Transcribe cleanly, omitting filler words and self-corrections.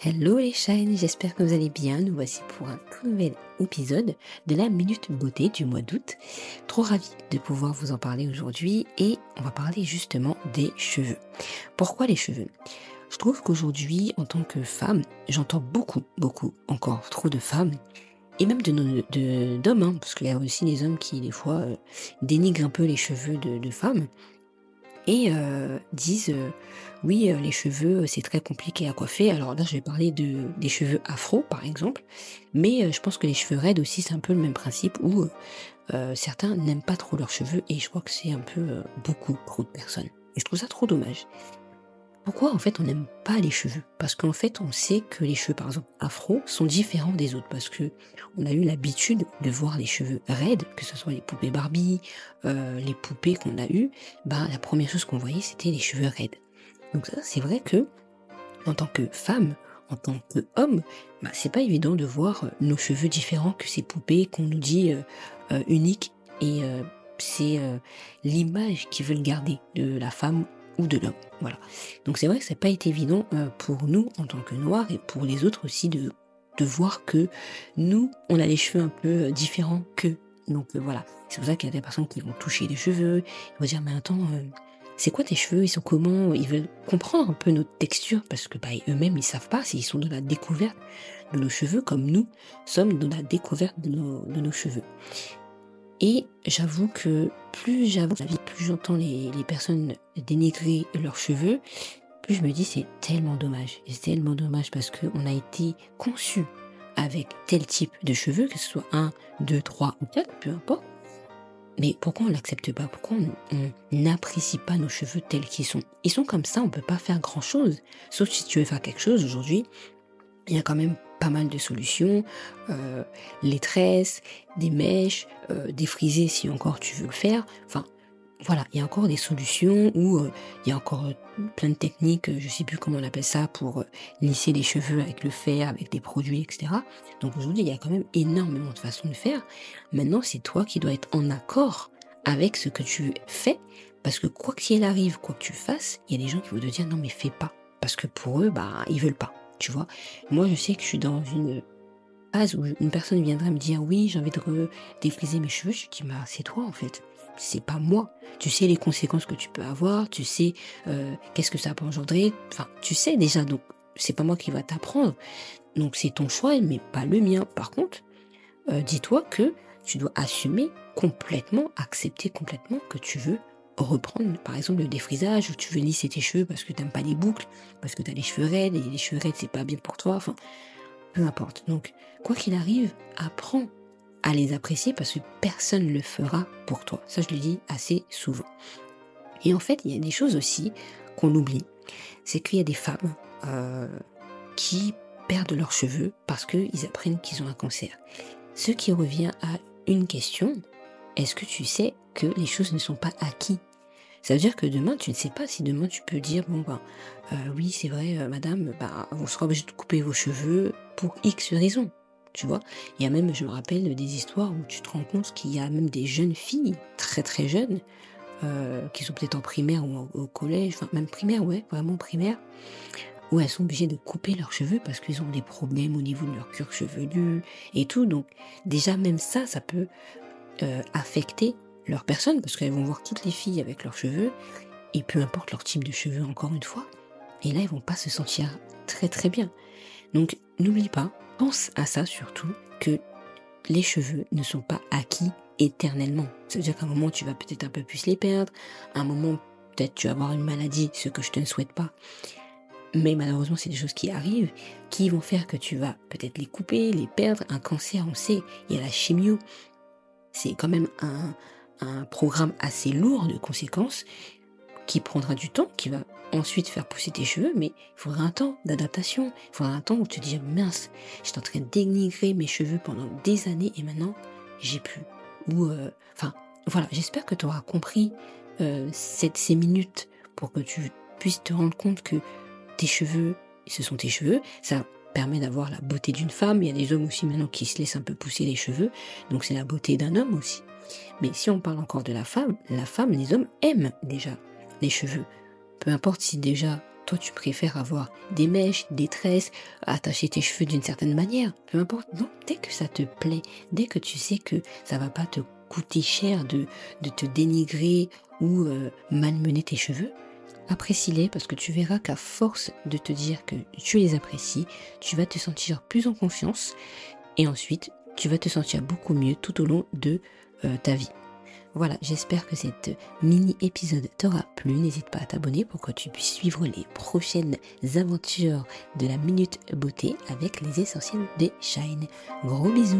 Hello les shines, j'espère que vous allez bien. Nous voici pour un tout nouvel épisode de la Minute Beauté du mois d'août. Trop ravie de pouvoir vous en parler aujourd'hui et on va parler justement des cheveux. Pourquoi les cheveux? Je trouve qu'aujourd'hui, en tant que femme, j'entends beaucoup, encore trop de femmes et même d'hommes, hein, parce qu'il y a aussi des hommes qui des fois dénigrent un peu les cheveux de femmes et disent, «Oui, les cheveux, c'est très compliqué à coiffer». Alors là, je vais parler des cheveux afro, par exemple, mais je pense que les cheveux raides aussi, c'est un peu le même principe où, certains n'aiment pas trop leurs cheveux et je crois que c'est un peu, beaucoup trop de personnes et je trouve ça trop dommage. Pourquoi en fait on n'aime pas les cheveux? Parce qu'en fait on sait que les cheveux par exemple afro sont différents des autres parce que on a eu l'habitude de voir les cheveux raides, que ce soit les poupées Barbie, les poupées qu'on a eues, bah, la première chose qu'on voyait c'était les cheveux raides. Donc ça c'est vrai que en tant que femme, en tant qu'homme, bah, c'est pas évident de voir, nos cheveux différents que ces poupées qu'on nous dit, uniques et c'est, l'image qu'ils veulent garder de la femme ou de l'homme, voilà. Donc c'est vrai que ça n'a pas été évident, pour nous en tant que noirs et pour les autres aussi de voir que nous, on a les cheveux un peu, différents qu'eux. Donc voilà, c'est pour ça qu'il y a des personnes qui vont toucher les cheveux, ils vont dire: «Mais attends, c'est quoi tes cheveux? Ils sont comment?» Ils veulent comprendre un peu notre texture parce que, bah, eux-mêmes, ils savent pas s'ils sont dans la découverte de nos cheveux comme nous sommes dans la découverte de nos cheveux. Et j'avoue que plus j'avance dans la vie, plus j'entends les personnes dénigrer leurs cheveux, plus je me dis: «C'est tellement dommage» et c'est tellement dommage parce qu'on a été conçus avec tel type de cheveux, que ce soit un, 2, 3 ou 4, peu importe. Mais pourquoi on l'accepte pas? Pourquoi on n'apprécie pas nos cheveux tels qu'ils sont? Ils sont comme ça, on peut pas faire grand-chose. Sauf si tu veux faire quelque chose aujourd'hui, il y a quand même pas mal de solutions, les tresses, des mèches, des frisés si encore tu veux le faire. Enfin, voilà, il y a encore des solutions où, il y a encore, plein de techniques, je sais plus comment on appelle ça pour, lisser les cheveux avec le fer, avec des produits et cetera. Donc aujourd'hui, il y a quand même énormément de façons de faire. Maintenant, c'est toi qui dois être en accord avec ce que tu fais, parce que quoi qu'il arrive, quoi que tu fasses, il y a des gens qui vont te dire: «Non mais fais pas», parce que pour eux, bah, ils veulent pas, tu vois? Moi, je sais que je suis dans une phase où une personne viendrait me dire: «Oui, j'ai envie de défriser mes cheveux», je lui dis: «Bah, c'est toi, en fait, c'est pas moi. Tu sais les conséquences que tu peux avoir, tu sais, qu'est-ce que ça peut engendrer, enfin, tu sais déjà, donc c'est pas moi qui va t'apprendre, donc c'est ton choix, mais pas le mien. Par contre, dis-toi que tu dois assumer complètement, accepter complètement que tu veux reprendre, par exemple, le défrisage ou tu veux lisser tes cheveux parce que t'aimes pas les boucles, parce que tu as les cheveux raides et les cheveux raides, c'est pas bien pour toi», enfin peu importe. Donc, quoi qu'il arrive, apprends à les apprécier parce que personne ne le fera pour toi. Ça, je le dis assez souvent. Et en fait, il y a des choses aussi qu'on oublie. C'est qu'il y a des femmes euh, qui perdent leurs cheveux parce qu'ils apprennent qu'ils ont un cancer. Ce qui revient à une question, est-ce que tu sais que les choses ne sont pas acquises? Ça veut dire que demain, tu ne sais pas si demain tu peux dire: «Bon ben, oui c'est vrai, madame, bah, on sera obligé de couper vos cheveux pour X raisons». Tu vois? Il y a même, je me rappelle des histoires où tu te rends compte qu'il y a même des jeunes filles, très, très jeunes, qui sont peut-être en primaire ou au collège, enfin même primaire, ouais, vraiment primaire, où elles sont obligées de couper leurs cheveux parce qu'ils ont des problèmes au niveau de leur cuir chevelu et tout. Donc déjà même ça peut affecter leur personne parce qu'elles vont voir toutes les filles avec leurs cheveux et peu importe leur type de cheveux encore une fois, et là ils vont pas se sentir très très bien. Donc n'oublie pas, pense à ça surtout, que les cheveux ne sont pas acquis éternellement. Ça veut dire qu'à un moment tu vas peut-être un peu plus les perdre, à un moment peut-être tu vas avoir une maladie, ce que je te ne souhaite pas. Mais malheureusement c'est des choses qui arrivent, qui vont faire que tu vas peut-être les couper, les perdre. Un cancer, on sait, il y a la chimio, c'est quand même un programme assez lourd de conséquences qui prendra du temps, qui va ensuite faire pousser tes cheveux, mais il faudra un temps d'adaptation. Il faudra un temps où tu te dis: «Mince, j'étais en train de dénigrer mes cheveux pendant des années et maintenant j'ai plus». Ou enfin voilà, j'espère que tu auras compris, ces minutes pour que tu puisses te rendre compte que tes cheveux, ce sont tes cheveux. Ça permet d'avoir la beauté d'une femme. Il y a des hommes aussi maintenant qui se laissent un peu pousser les cheveux, donc c'est la beauté d'un homme aussi. Mais si on parle encore de la femme, les hommes aiment déjà les cheveux. Peu importe si déjà toi tu préfères avoir des mèches, des tresses, attacher tes cheveux d'une certaine manière, peu importe. Non, dès que ça te plaît, dès que tu sais que ça va pas te coûter cher de te dénigrer ou malmener tes cheveux, apprécie-les parce que tu verras qu'à force de te dire que tu les apprécies, tu vas te sentir plus en confiance et ensuite tu vas te sentir beaucoup mieux tout au long de ta vie. Voilà, j'espère que cette mini-épisode t'aura plu. N'hésite pas à t'abonner pour que tu puisses suivre les prochaines aventures de la Minute Beauté avec les essentiels des Shine. Gros bisous!